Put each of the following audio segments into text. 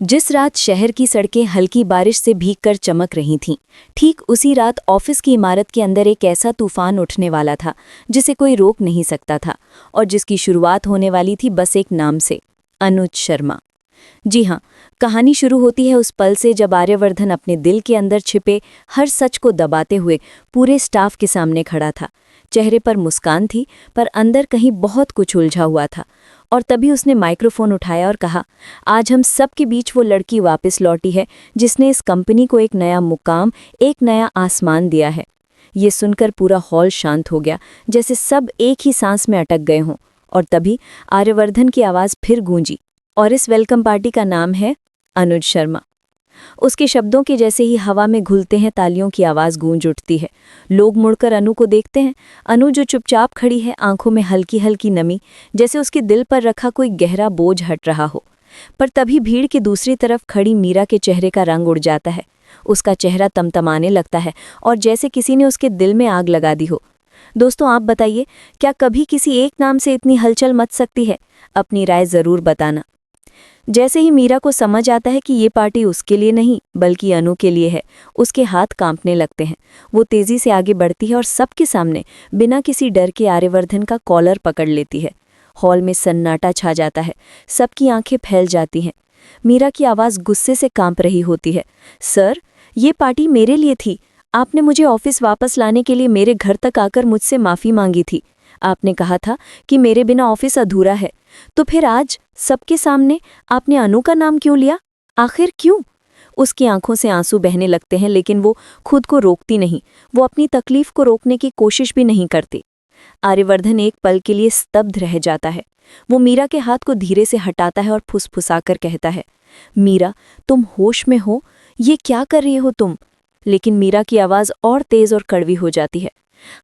जिस रात शहर की सड़कें हल्की बारिश से भीगकर चमक रही थीं, ठीक उसी रात ऑफिस की इमारत के अंदर एक ऐसा तूफान उठने वाला था जिसे कोई रोक नहीं सकता था और जिसकी शुरुआत होने वाली थी बस एक नाम से, अनुज शर्मा। जी हाँ, कहानी शुरू होती है उस पल से जब आर्यवर्धन अपने दिल के अंदर छिपे हर सच को दबाते हुए पूरे स्टाफ के सामने खड़ा था। चेहरे पर मुस्कान थी, पर अंदर कहीं बहुत कुछ उलझा हुआ था। और तभी उसने माइक्रोफोन उठाया और कहा, आज हम सब के बीच वो लड़की वापस लौटी है जिसने इस कंपनी को एक नया मुकाम, एक नया आसमान दिया है। ये सुनकर पूरा हॉल शांत हो गया, जैसे सब एक ही सांस में अटक गए हों। और तभी आर्यवर्धन की आवाज़ फिर गूंजी, और इस वेलकम पार्टी का नाम है अनुज शर्मा। उसके शब्दों के जैसे ही हवा में घुलते हैं तालियों की आवाज़ गूंज उठती है। लोग मुड़कर अनु को देखते हैं। अनु जो चुपचाप खड़ी है, आंखों में हल्की हल्की नमी, जैसे उसके दिल पर रखा कोई गहरा बोझ हट रहा हो। पर तभी भीड़ के दूसरी तरफ खड़ी मीरा के चेहरे का रंग उड़ जाता है। उसका चेहरा तमतमाने लगता है और जैसे किसी ने उसके दिल में आग लगा दी हो। दोस्तों, आप बताइए, क्या कभी किसी एक नाम से इतनी हलचल मच सकती है? अपनी राय ज़रूर बताना। जैसे ही मीरा को समझ आता है कि ये पार्टी उसके लिए नहीं बल्कि अनु के लिए है, उसके हाथ कांपने लगते हैं। वो तेजी से आगे बढ़ती है और सबके सामने बिना किसी डर के आर्यवर्धन का कॉलर पकड़ लेती है। हॉल में सन्नाटा छा जाता है, सबकी आंखें फैल जाती हैं। मीरा की आवाज़ गुस्से से कांप रही होती है। सर, ये पार्टी मेरे लिए थी। आपने मुझे ऑफिस वापस लाने के लिए मेरे घर तक आकर मुझसे माफ़ी मांगी थी। आपने कहा था कि मेरे बिना ऑफिस अधूरा है। तो फिर आज सबके सामने आपने अनु का नाम क्यों लिया? आखिर क्यों? उसकी आंखों से आंसू बहने लगते हैं, लेकिन वो खुद को रोकती नहीं। वो अपनी तकलीफ को रोकने की कोशिश भी नहीं करती। आर्यवर्धन एक पल के लिए स्तब्ध रह जाता है। वो मीरा के हाथ को धीरे से हटाता है और फुसफुसाकर कहता है, मीरा, तुम होश में हो? ये क्या कर रही हो तुम? लेकिन मीरा की आवाज़ और तेज और कड़वी हो जाती है।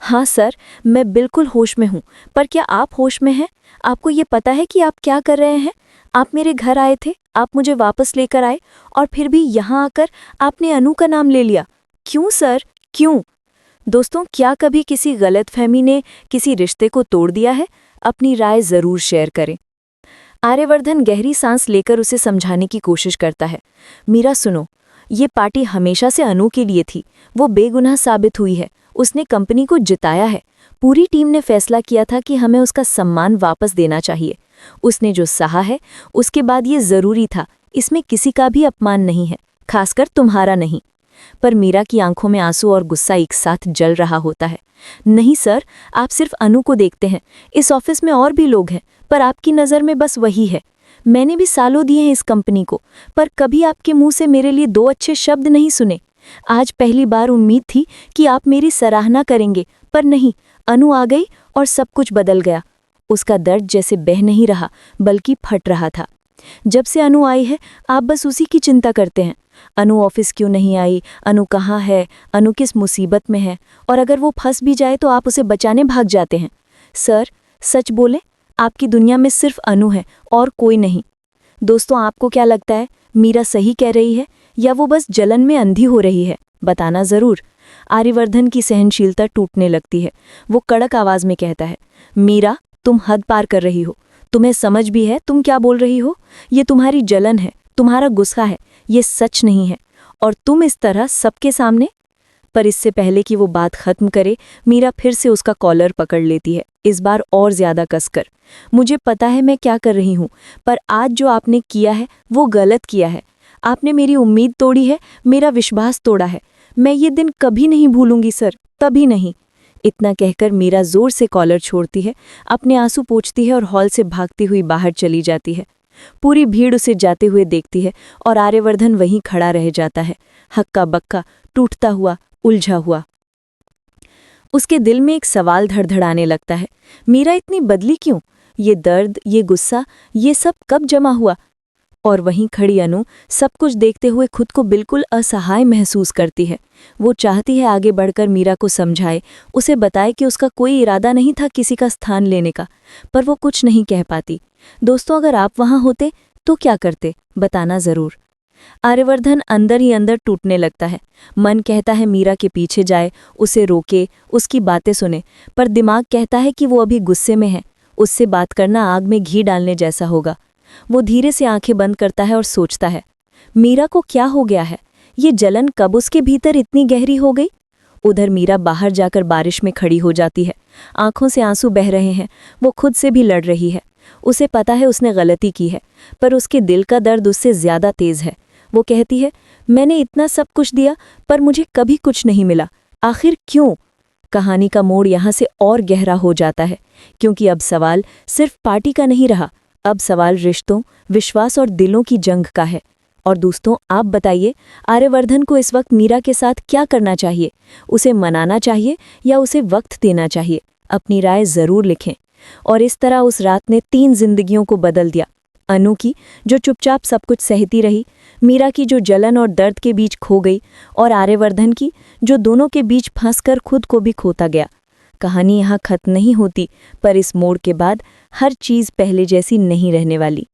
हाँ सर, मैं बिल्कुल होश में हूँ। पर क्या आप होश में हैं? आपको ये पता है कि आप क्या कर रहे हैं? आप मेरे घर आए थे, आप मुझे वापस लेकर आए, और फिर भी यहाँ आकर आपने अनु का नाम ले लिया। क्यों सर, क्यों? दोस्तों, क्या कभी किसी गलतफहमी ने किसी रिश्ते को तोड़ दिया है? अपनी राय ज़रूर शेयर करें। आर्यवर्धन गहरी सांस लेकर उसे समझाने की कोशिश करता है। मीरा सुनो, ये पार्टी हमेशा से अनु के लिए थी। वो बेगुनाह साबित हुई है, उसने कंपनी को जिताया है। पूरी टीम ने फैसला किया था कि हमें उसका सम्मान वापस देना चाहिए। उसने जो सहा है, उसके बाद ये ज़रूरी था। इसमें किसी का भी अपमान नहीं है, खासकर तुम्हारा नहीं। पर मीरा की आंखों में आंसू और गुस्सा एक साथ जल रहा होता है। नहीं सर, आप सिर्फ अनु को देखते हैं। इस ऑफिस में और भी लोग हैं, पर आपकी नज़र में बस वही है। मैंने भी सालों दिए हैं इस कंपनी को, पर कभी आपके मुंह से मेरे लिए दो अच्छे शब्द नहीं सुने। आज पहली बार उम्मीद थी कि आप मेरी सराहना करेंगे, पर नहीं, अनु आ गई और सब कुछ बदल गया। उसका दर्द जैसे बह नहीं रहा बल्कि फट रहा था। जब से अनु आई है, आप बस उसी की चिंता करते हैं। अनु ऑफिस क्यों नहीं आई? अनु कहाँ है? अनु किस मुसीबत में है? और अगर वो फंस भी जाए तो आप उसे बचाने भाग जाते हैं। सर, सच बोले, आपकी दुनिया में सिर्फ अनु है और कोई नहीं। दोस्तों, आपको क्या लगता है, मीरा सही कह रही है या वो बस जलन में अंधी हो रही है? बताना ज़रूर। आर्यवर्धन की सहनशीलता टूटने लगती है। वो कड़क आवाज़ में कहता है, मीरा, तुम हद पार कर रही हो। तुम्हें समझ भी है तुम क्या बोल रही हो? ये तुम्हारी जलन है, तुम्हारा गुस्सा है, ये सच नहीं है। और तुम इस तरह सबके सामने। पर इससे पहले कि वो बात खत्म करे, मीरा फिर से उसका कॉलर पकड़ लेती है, इस बार और ज्यादा कसकर। मुझे पता है मैं क्या कर रही हूँ, पर आज जो आपने किया है वो गलत किया है। आपने मेरी उम्मीद तोड़ी है, मेरा विश्वास तोड़ा है। मैं ये दिन कभी नहीं भूलूंगी सर, कभी नहीं। इतना कहकर मीरा जोर से कॉलर छोड़ती है, अपने आंसू पोंछती है और हॉल से भागती हुई बाहर चली जाती है। पूरी भीड़ उसे जाते हुए देखती है और आर्यवर्धन वहीं खड़ा रह जाता है, हक्का बक्का, टूटता हुआ, उलझा हुआ। उसके दिल में एक सवाल धड़धड़ाने लगता है, मीरा इतनी बदली क्यों? ये दर्द, ये गुस्सा, ये सब कब जमा हुआ? और वहीं खड़ी अनु सब कुछ देखते हुए खुद को बिल्कुल असहाय महसूस करती है। वो चाहती है आगे बढ़कर मीरा को समझाए, उसे बताए कि उसका कोई इरादा नहीं था किसी का स्थान लेने का, पर वो कुछ नहीं कह पाती। दोस्तों, अगर आप वहाँ होते तो क्या करते? बताना ज़रूर। आर्यवर्धन अंदर ही अंदर टूटने लगता है। मन कहता है मीरा के पीछे जाए, उसे रोके, उसकी बातें सुने, पर दिमाग कहता है कि वो अभी गुस्से में है। उससे बात करना आग में घी डालने जैसा होगा। वो धीरे से आंखें बंद करता है और सोचता है, मीरा को क्या हो गया है? ये जलन कब उसके भीतर इतनी गहरी हो गई? उधर मीरा बाहर जाकर बारिश में खड़ी हो जाती है। आंखों से आंसू बह रहे हैं। वो खुद से भी लड़ रही है। उसे पता है उसने गलती की है, पर उसके दिल का दर्द उससे ज्यादा तेज है। वो कहती है, मैंने इतना सब कुछ दिया पर मुझे कभी कुछ नहीं मिला, आखिर क्यों? कहानी का मोड़ यहाँ से और गहरा हो जाता है, क्योंकि अब सवाल सिर्फ पार्टी का नहीं रहा। अब सवाल रिश्तों, विश्वास और दिलों की जंग का है। और दोस्तों, आप बताइए, आर्यवर्धन को इस वक्त मीरा के साथ क्या करना चाहिए? उसे मनाना चाहिए या उसे वक्त देना चाहिए? अपनी राय ज़रूर लिखें। और इस तरह उस रात ने 3 जिंदगियों को बदल दिया। अनु की, जो चुपचाप सब कुछ सहती रही, मीरा की, जो जलन और दर्द के बीच खो गई, और आर्यवर्धन की, जो दोनों के बीच फंसकर खुद को भी खोता गया। कहानी यहाँ खत्म नहीं होती, पर इस मोड़ के बाद हर चीज़ पहले जैसी नहीं रहने वाली।